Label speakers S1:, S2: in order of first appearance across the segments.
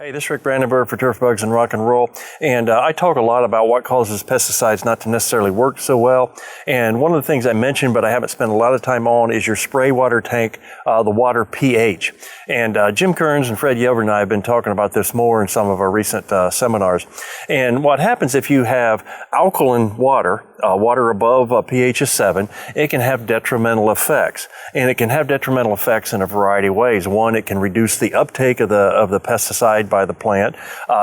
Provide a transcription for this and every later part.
S1: Hey, this is Rick Brandenburg for Turf Bugs and Rock and Roll, and I talk a lot about what causes pesticides not to necessarily work so well. And one of the things I mentioned, but I haven't spent a lot of time on, is your spray water tank, the water pH. And Jim Kearns and Fred Yelver and I have been talking about this more in some of our recent seminars. And what happens if you have alkaline water, water above a pH of 7, it can have detrimental effects. And it can have detrimental effects in a variety of ways. One, it can reduce the uptake of the pesticide by the plant.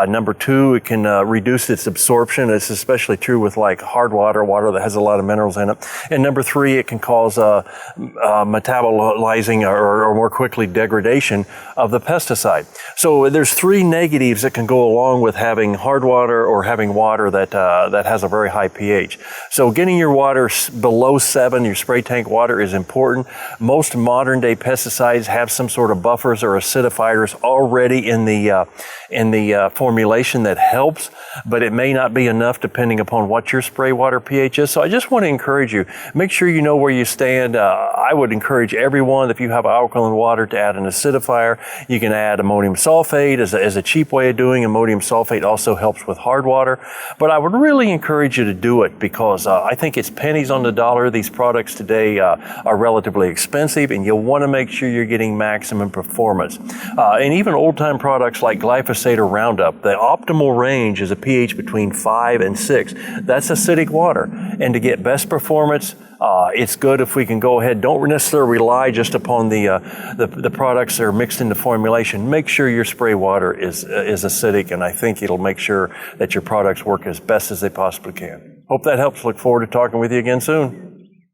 S1: Number two, it can reduce its absorption. It's especially true with like hard water, water that has a lot of minerals in it. And number three, it can cause metabolizing or more quickly degradation of the pesticide. So there's three negatives that can go along with having hard water or having water that has a very high pH. So getting your water below 7, your spray tank water, is important. Most modern day pesticides have some sort of buffers or acidifiers already in the formulation that helps, but it may not be enough depending upon what your spray water pH is. So I just want to encourage you, make sure you know where you stand. I would encourage everyone, if you have alkaline water, to add an acidifier. You can add ammonium sulfate as a cheap way of doing. Ammonium sulfate also helps with hard water, but I would really encourage you to do it because I think it's pennies on the dollar. These products today are relatively expensive, and you'll want to make sure you're getting maximum performance. And even old-time products like glyphosate or Roundup, the optimal range is a pH between 5 and 6. That's acidic water. And to get best performance, it's good if we can go ahead. Don't necessarily rely just upon the products that are mixed into formulation. Make sure your spray water is acidic, and I think it'll make sure that your products work as best as they possibly can. Hope that helps. Look forward to talking with you again soon.